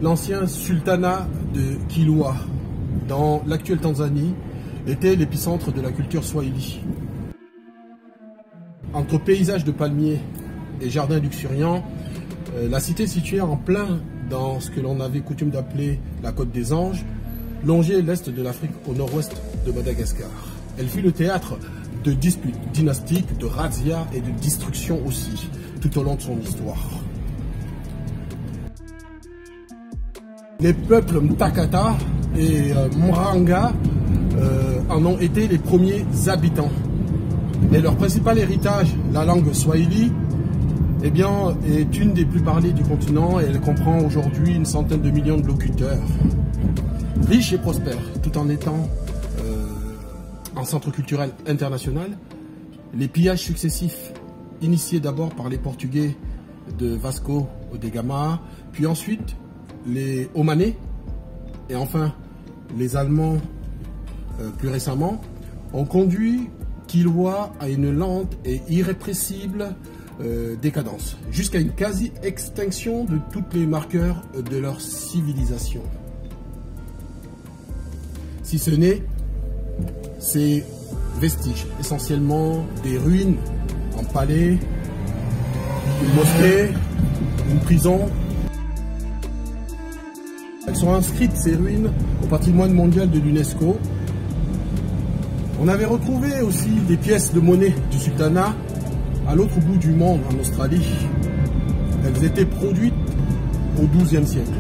L'ancien sultanat de Kilwa, dans l'actuelle Tanzanie, était l'épicentre de la culture swahili. Entre paysages de palmiers et jardins luxuriants, la cité située en plein dans ce que l'on avait coutume d'appeler la Côte des Anges, longeait l'est de l'Afrique au nord-ouest de Madagascar. Elle fut le théâtre de disputes dynastiques, de razzias et de destructions aussi, tout au long de son histoire. Les peuples Mtakata et Mranga en ont été les premiers habitants. Et leur principal héritage, la langue swahili, eh bien, est une des plus parlées du continent et elle comprend aujourd'hui une centaine de millions de locuteurs. Riche et prospère, tout en étant un centre culturel international, les pillages successifs, initiés d'abord par les Portugais de Vasco da Gama, puis ensuite les Omanais, et enfin les Allemands plus récemment, ont conduit Kilwa à une lente et irrépressible décadence, jusqu'à une quasi-extinction de tous les marqueurs de leur civilisation. Si ce n'est ces vestiges, essentiellement des ruines, un palais, une mosquée, une prison. Elles sont inscrites, ces ruines, au patrimoine mondial de l'UNESCO. On avait retrouvé aussi des pièces de monnaie du sultanat à l'autre bout du monde, en Australie. Elles étaient produites au XIIe siècle.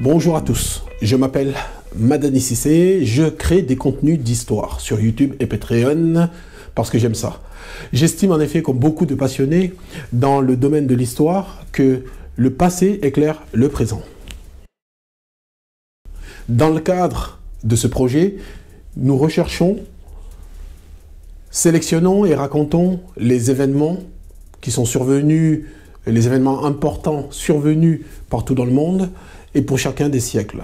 Bonjour à tous, je m'appelle Madani Cissé, je crée des contenus d'histoire sur YouTube et Patreon parce que j'aime ça. J'estime en effet, comme beaucoup de passionnés dans le domaine de l'histoire, que le passé éclaire le présent. Dans le cadre de ce projet, nous recherchons, sélectionnons et racontons les événements qui sont survenus, les événements importants survenus partout dans le monde et pour chacun des siècles.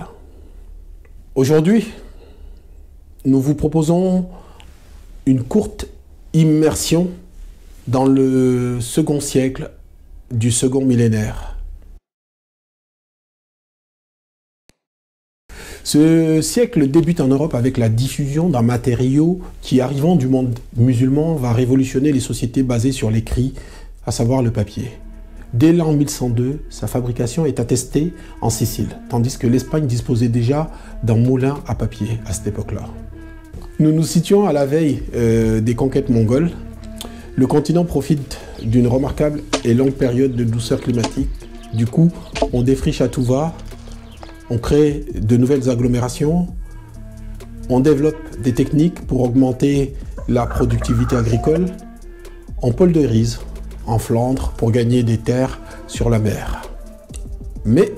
Aujourd'hui, nous vous proposons une courte immersion dans le second siècle du second millénaire. Ce siècle débute en Europe avec la diffusion d'un matériau qui, arrivant du monde musulman, va révolutionner les sociétés basées sur l'écrit, à savoir le papier. Dès l'an 1102, sa fabrication est attestée en Sicile, tandis que l'Espagne disposait déjà d'un moulin à papier à cette époque-là. Nous nous situons à la veille des conquêtes mongoles. Le continent profite d'une remarquable et longue période de douceur climatique. Du coup, on défriche à tout va, on crée de nouvelles agglomérations, on développe des techniques pour augmenter la productivité agricole, on poldérise en Flandre pour gagner des terres sur la mer. Mais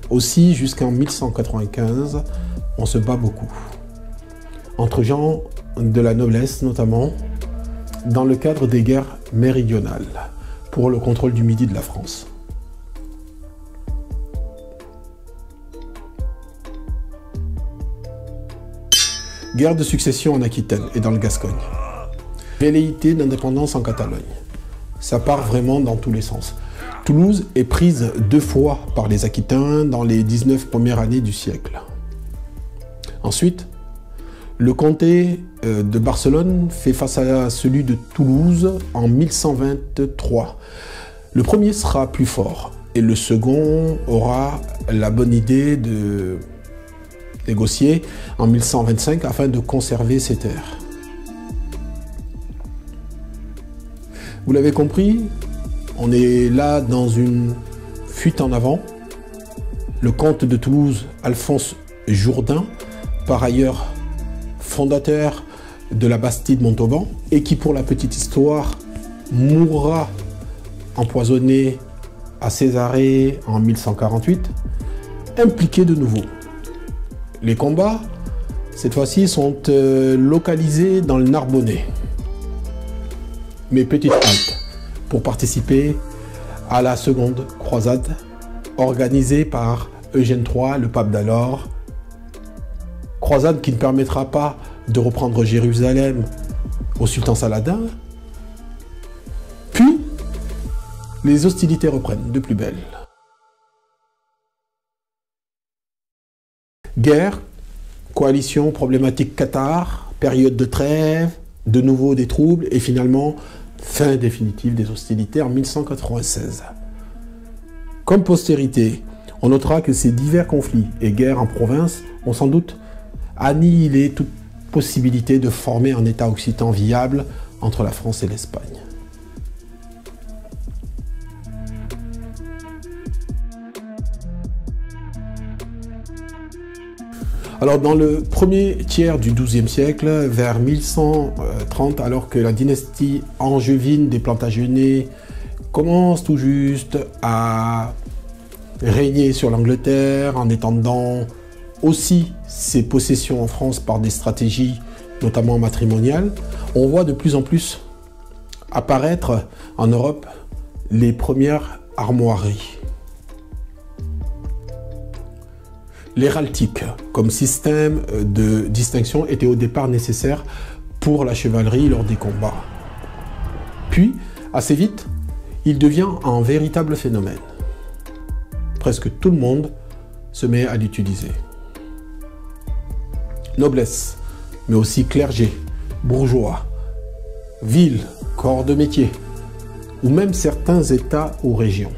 aussi jusqu'en 1195, on se bat beaucoup. Entre gens de la noblesse notamment, dans le cadre des guerres méridionales pour le contrôle du midi de la France. Guerre de succession en Aquitaine et dans le Gascogne. Velléité d'indépendance en Catalogne. Ça part vraiment dans tous les sens. Toulouse est prise 2 fois par les Aquitains dans les 19 premières années du siècle. Ensuite, le comté de Barcelone fait face à celui de Toulouse en 1123. Le premier sera plus fort et le second aura la bonne idée de négocier en 1125 afin de conserver ses terres. Vous l'avez compris, on est là dans une fuite en avant. Le comte de Toulouse, Alphonse Jourdain, par ailleurs fondateur de la Bastide Montauban, et qui, pour la petite histoire, mourra empoisonné à Césarée en 1148, impliqué de nouveau. Les combats, cette fois-ci, sont localisés dans le Narbonnais. Mais petite halte pour participer à la seconde croisade organisée par Eugène III, le pape d'alors. Croisade qui ne permettra pas de reprendre Jérusalem au sultan Saladin, Les hostilités reprennent de plus belle. Guerre, coalition, problématique Qatar, période de trêve, de nouveau des troubles et finalement fin définitive des hostilités en 1196. Comme postérité, on notera que ces divers conflits et guerres en province ont sans doute annihilé toute possibilité de former un État occitan viable entre la France et l'Espagne. Alors dans le premier tiers du XIIe siècle, vers 1130, alors que la dynastie angevine des Plantagenets commence tout juste à régner sur l'Angleterre en étendant aussi ses possessions en France par des stratégies notamment matrimoniales, on voit de plus en plus apparaître en Europe les premières armoiries. L'héraldique comme système de distinction était au départ nécessaire pour la chevalerie lors des combats. Puis, assez vite, il devient un véritable phénomène. Presque tout le monde se met à l'utiliser. Noblesse, mais aussi clergé, bourgeois, ville, corps de métier, ou même certains États ou régions.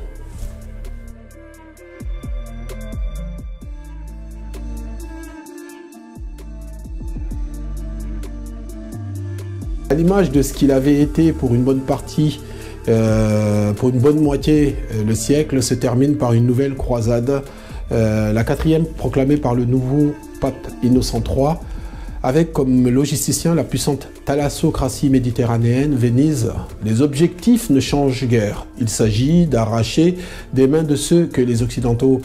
À l'image de ce qu'il avait été pour une bonne partie, pour une bonne moitié, le siècle se termine par une nouvelle croisade, la quatrième proclamée par le nouveau pape Innocent III, avec comme logisticien la puissante thalassocratie méditerranéenne, Venise. Les objectifs ne changent guère. Il s'agit d'arracher des mains de ceux que les Occidentaux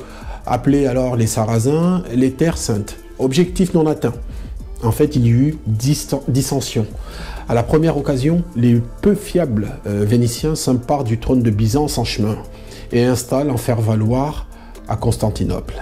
appelaient alors les Sarrasins, les terres saintes. Objectif non atteint. En fait, il y eut dissension. À la première occasion, les peu fiables Vénitiens s'emparent du trône de Byzance en chemin et installent un faire-valoir à Constantinople.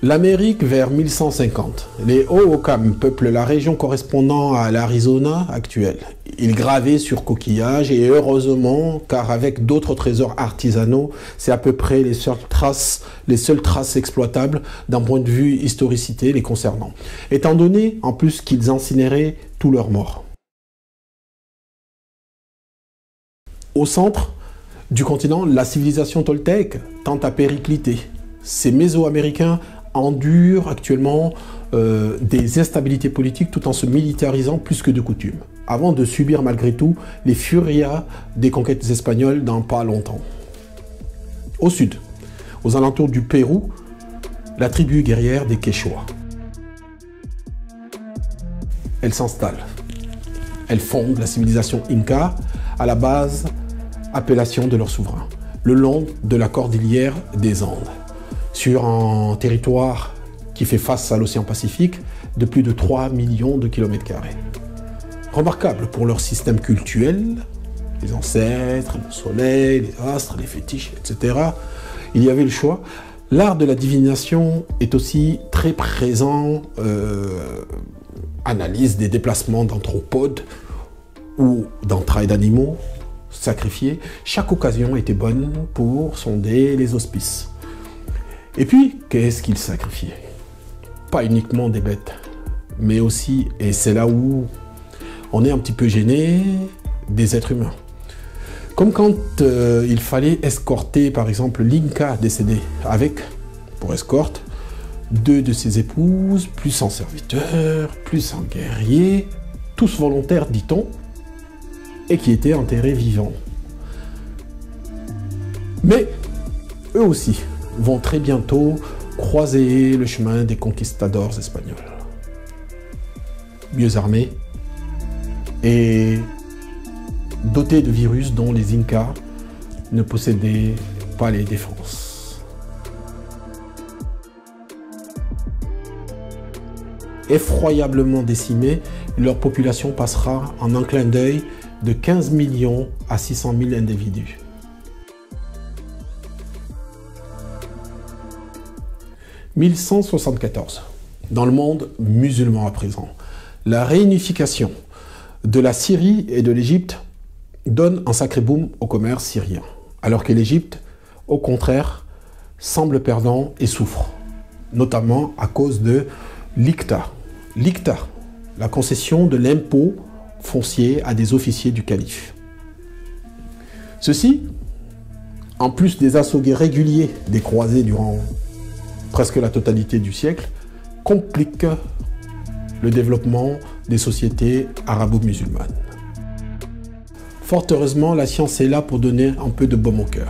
L'Amérique vers 1150. Les Hohokam peuplent la région correspondant à l'Arizona actuelle. Ils gravaient sur coquillages et heureusement, car avec d'autres trésors artisanaux, c'est à peu près les seules traces exploitables d'un point de vue historicité les concernant. Étant donné en plus qu'ils incinéraient tous leurs morts. Au centre du continent, la civilisation toltèque tente à péricliter. Ces Mésoaméricains endurent actuellement des instabilités politiques tout en se militarisant plus que de coutume, avant de subir malgré tout les furias des conquêtes espagnoles dans pas longtemps. Au sud, aux alentours du Pérou, la tribu guerrière des Quechua. Elle s'installe. Elle fonde la civilisation Inca à la base, appellation de leur souverain, le long de la cordillère des Andes, sur un territoire qui fait face à l'océan Pacifique de plus de 3 millions de kilomètres carrés. Remarquable pour leur système cultuel, les ancêtres, le soleil, les astres, les fétiches, etc. Il y avait le choix. L'art de la divination est aussi très présent, analyse des déplacements d'anthropodes ou d'entrailles d'animaux sacrifiés. Chaque occasion était bonne pour sonder les auspices. Et puis, qu'est-ce qu'ils sacrifiaient? Pas uniquement des bêtes, mais aussi, et c'est là où on est un petit peu gêné, des êtres humains. Comme quand il fallait escorter, par exemple, l'Inca décédé, avec, pour escorte, 2 de ses épouses, plus un serviteur, plus un guerrier, tous volontaires, dit-on, et qui étaient enterrés vivants. Mais, eux aussi, vont très bientôt croiser le chemin des conquistadors espagnols. Mieux armés et dotés de virus dont les Incas ne possédaient pas les défenses. Effroyablement décimée, leur population passera en un clin d'œil de 15 millions à 600 000 individus. « 1174, dans le monde musulman à présent, la réunification de la Syrie et de l'Égypte donne un sacré boom au commerce syrien, alors que l'Égypte, au contraire, semble perdant et souffre, notamment à cause de l'ICTA. L'ICTA, la concession de l'impôt foncier à des officiers du calife. Ceci, en plus des assauts réguliers des croisés durant presque la totalité du siècle, complique le développement des sociétés arabo-musulmanes. Fort heureusement, la science est là pour donner un peu de baume au cœur.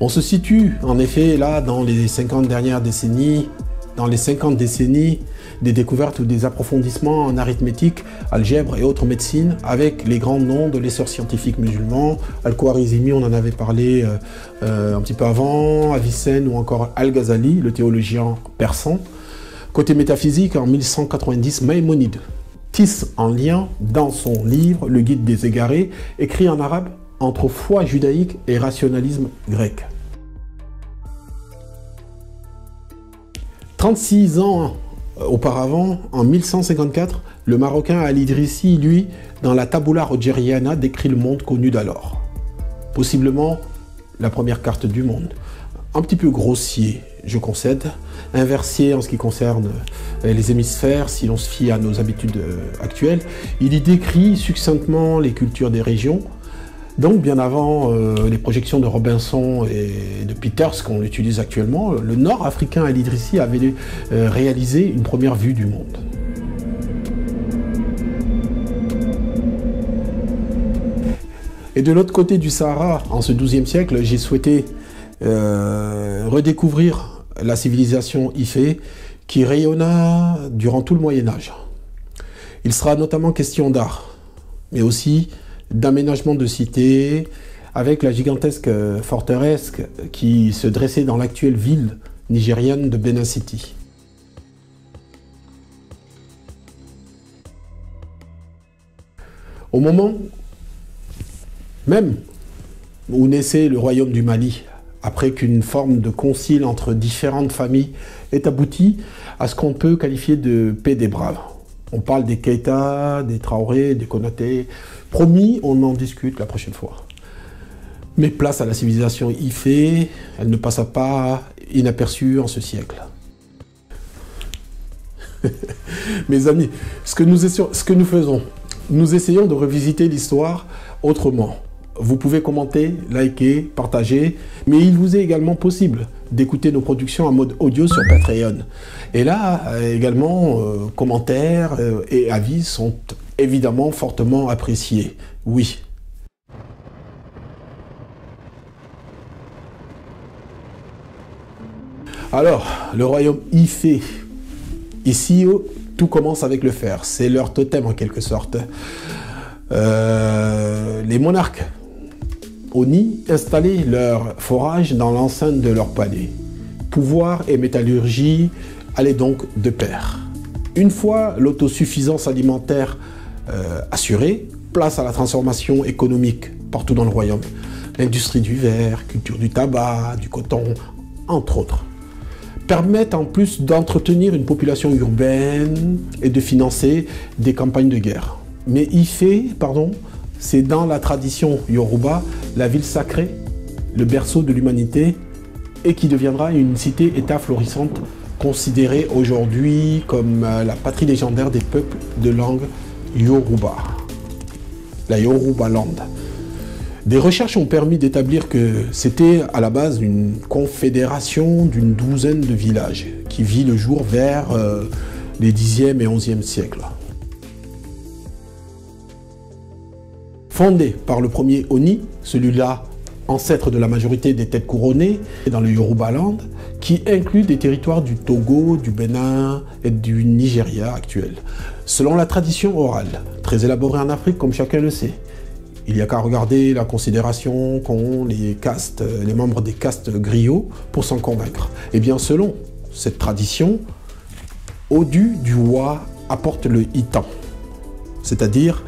On se situe en effet là dans les 50 dernières décennies, dans les 50 décennies des découvertes ou des approfondissements en arithmétique, algèbre et autres médecines avec les grands noms de l'essor scientifique musulman, Al-Khwarizmi, on en avait parlé un petit peu avant, Avicenne ou encore Al-Ghazali, le théologien persan. Côté métaphysique, en 1190, Maïmonide tisse un lien dans son livre Le Guide des Égarés, écrit en arabe, entre foi judaïque et rationalisme grec. 36 ans auparavant, en 1154, le Marocain Al-Idrissi, lui, dans la Tabula Rogeriana, décrit le monde connu d'alors. Possiblement la première carte du monde. Un petit peu grossier, je concède, inversé en ce qui concerne les hémisphères, si l'on se fie à nos habitudes actuelles. Il y décrit succinctement les cultures des régions. Donc, bien avant les projections de Robinson et de Peters qu'on utilise actuellement, le nord-africain Al-Idrissi avait réalisé une première vue du monde. Et de l'autre côté du Sahara, en ce XIIe siècle, j'ai souhaité redécouvrir la civilisation Ifé qui rayonna durant tout le Moyen-Âge. Il sera notamment question d'art, mais aussi d'aménagement de cités, avec la gigantesque forteresse qui se dressait dans l'actuelle ville nigériane de Benin City. Au moment même où naissait le royaume du Mali, après qu'une forme de concile entre différentes familles ait abouti à ce qu'on peut qualifier de paix des braves. On parle des Keïta, des Traoré, des Konaté. Promis, on en discute la prochaine fois. Mais place à la civilisation Ifé, elle ne passa pas inaperçue en ce siècle. Mes amis, ce que nous faisons, nous essayons de revisiter l'histoire autrement. Vous pouvez commenter, liker, partager, mais il vous est également possible d'écouter nos productions en mode audio sur Patreon. Et là, également, commentaires et avis sont évidemment fortement appréciés. Oui. Alors, le royaume Ifé. Ici, tout commence avec le fer. C'est leur totem en quelque sorte. Les monarques Oni installaient leur forage dans l'enceinte de leur palais. Pouvoir et métallurgie allaient donc de pair. Une fois l'autosuffisance alimentaire assurée, place à la transformation économique partout dans le royaume. L'industrie du verre, culture du tabac, du coton, entre autres, permettent en plus d'entretenir une population urbaine et de financer des campagnes de guerre. Mais Ifé, c'est dans la tradition Yoruba, la ville sacrée, le berceau de l'humanité, et qui deviendra une cité-État florissante, considérée aujourd'hui comme la patrie légendaire des peuples de langue Yoruba, la Yoruba Land. Des recherches ont permis d'établir que c'était à la base une confédération d'une douzaine de villages qui vit le jour vers les 10e et 11e siècles. Fondé par le premier Oni, celui-là ancêtre de la majorité des têtes couronnées dans le Yoruba Land, qui inclut des territoires du Togo, du Bénin et du Nigeria actuel. Selon la tradition orale, très élaborée en Afrique comme chacun le sait, il n'y a qu'à regarder la considération qu'ont les membres des castes griots pour s'en convaincre. Eh bien, selon cette tradition, Odu du Wa apporte le Itan, c'est-à-dire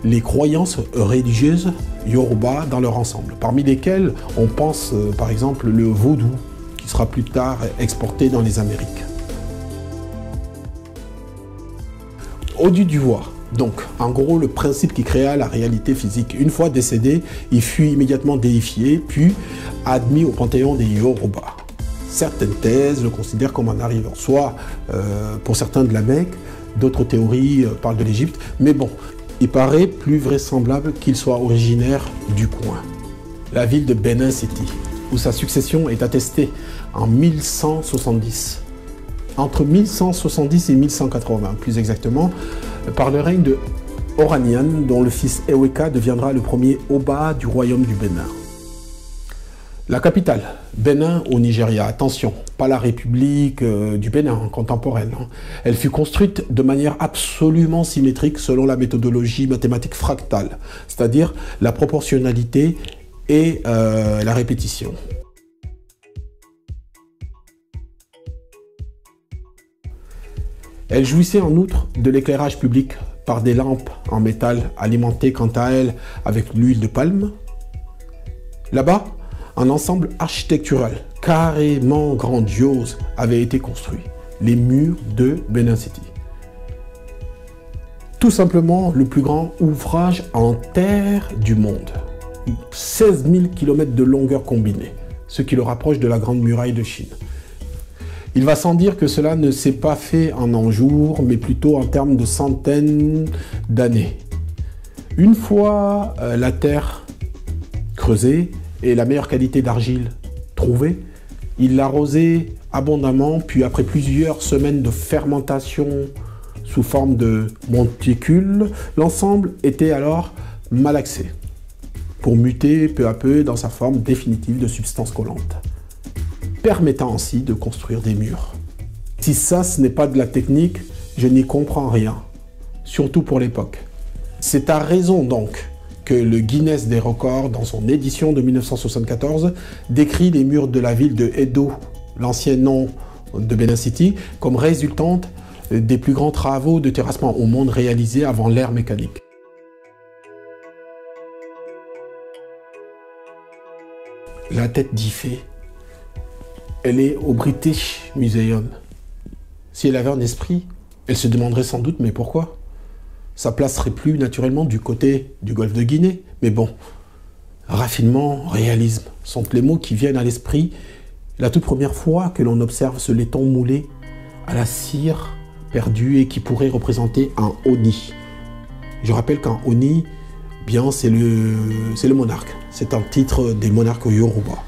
les croyances religieuses Yoruba dans leur ensemble, parmi lesquelles on pense par exemple le vaudou, qui sera plus tard exporté dans les Amériques. Odu du Wa Donc, en gros, le principe qui créa la réalité physique. Une fois décédé, il fut immédiatement déifié, puis admis au panthéon des Yoruba. Certaines thèses le considèrent comme un arrivant, soit pour certains de la Mecque, d'autres théories parlent de l'Égypte, mais bon, il paraît plus vraisemblable qu'il soit originaire du coin. La ville de Benin City, où sa succession est attestée en 1170. Entre 1170 et 1180, plus exactement, par le règne de Oranian, dont le fils Eweka deviendra le premier Oba du royaume du Bénin. La capitale, Bénin au Nigeria, attention, pas la République du Bénin contemporaine. Elle fut construite de manière absolument symétrique selon la méthodologie mathématique fractale, c'est-à-dire la proportionnalité et la répétition. Elle jouissait en outre de l'éclairage public par des lampes en métal alimentées quant à elles avec l'huile de palme. Là-bas, un ensemble architectural carrément grandiose avait été construit, les murs de Benin City. Tout simplement le plus grand ouvrage en terre du monde. 16 000 km de longueur combinée, ce qui le rapproche de la Grande Muraille de Chine. Il va sans dire que cela ne s'est pas fait en un jour, mais plutôt en termes de centaines d'années. Une fois la terre creusée et la meilleure qualité d'argile trouvée, il l'arrosait abondamment, puis après plusieurs semaines de fermentation sous forme de monticules, l'ensemble était alors malaxé, pour muter peu à peu dans sa forme définitive de substance collante, permettant ainsi de construire des murs. Si ça, ce n'est pas de la technique, je n'y comprends rien, surtout pour l'époque. C'est à raison donc que le Guinness des records, dans son édition de 1974, décrit les murs de la ville de Edo, l'ancien nom de Benin City, comme résultante des plus grands travaux de terrassement au monde réalisés avant l'ère mécanique. La tête d'Ifé, elle est au British Museum. Si elle avait un esprit, elle se demanderait sans doute, mais pourquoi ? Sa place serait plus naturellement du côté du golfe de Guinée. Mais bon, raffinement, réalisme sont les mots qui viennent à l'esprit la toute première fois que l'on observe ce laiton moulé à la cire perdue et qui pourrait représenter un Oni. Je rappelle qu'un Oni, bien, c'est le monarque. C'est un titre des monarques Yoruba.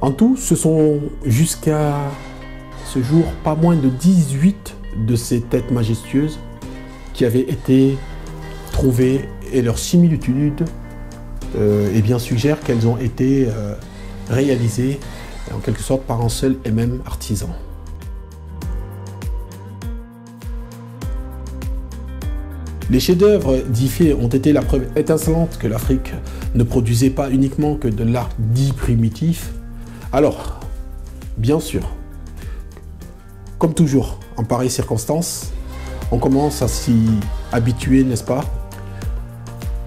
En tout, ce sont jusqu'à ce jour pas moins de 18 de ces têtes majestueuses qui avaient été trouvées et leur similitude eh bien, suggère qu'elles ont été réalisées en quelque sorte par un seul et même artisan. Les chefs-d'œuvre d'Ifé ont été la preuve étincelante que l'Afrique ne produisait pas uniquement que de l'art dit primitif. Alors, bien sûr, comme toujours, en pareille circonstance, on commence à s'y habituer, n'est-ce pas?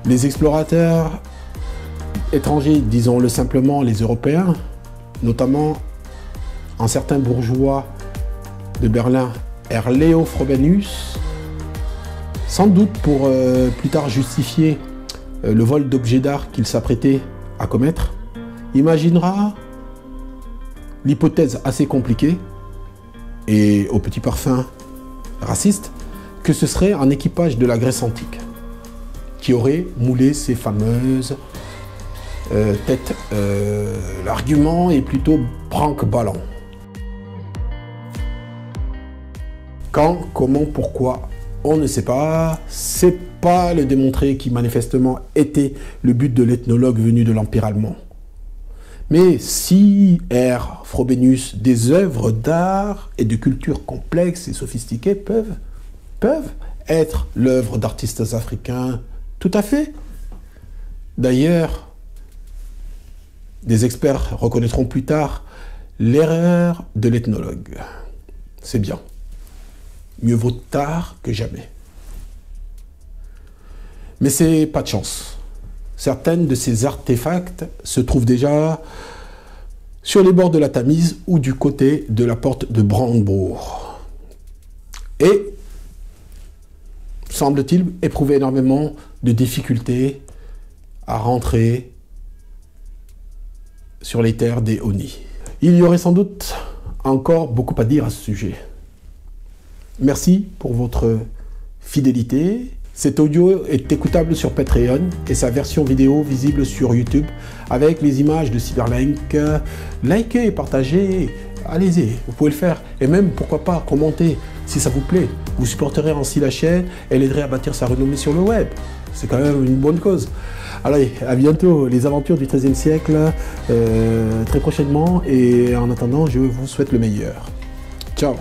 Les explorateurs étrangers, disons-le simplement, les Européens, notamment un certain bourgeois de Berlin, Leo Frobenius, sans doute pour plus tard justifier le vol d'objets d'art qu'il s'apprêtait à commettre, imaginera l'hypothèse assez compliquée et au petit parfum raciste que ce serait un équipage de la Grèce antique qui aurait moulé ces fameuses têtes. L'argument est plutôt branque-ballon. Quand, comment, pourquoi, on ne sait pas. C'est pas le démontrer qui manifestement était le but de l'ethnologue venu de l'Empire allemand. Mais si Frobenius, des œuvres d'art et de culture complexes et sophistiquées peuvent être l'œuvre d'artistes africains, tout à fait. D'ailleurs, des experts reconnaîtront plus tard l'erreur de l'ethnologue. C'est bien. Mieux vaut tard que jamais. Mais c'est pas de chance. Certaines de ces artefacts se trouvent déjà sur les bords de la Tamise ou du côté de la porte de Brandebourg. Et semble-t-il, éprouvé énormément de difficultés à rentrer sur les terres des Oni. Il y aurait sans doute encore beaucoup à dire à ce sujet. Merci pour votre fidélité. Cet audio est écoutable sur Patreon et sa version vidéo visible sur YouTube avec les images de Cyberlink. Likez et partagez, allez-y, vous pouvez le faire. Et même, pourquoi pas, commentez si ça vous plaît. Vous supporterez ainsi la chaîne et l'aiderez à bâtir sa renommée sur le web. C'est quand même une bonne cause. Allez, à bientôt, les aventures du XIIIe siècle, très prochainement. Et en attendant, je vous souhaite le meilleur. Ciao.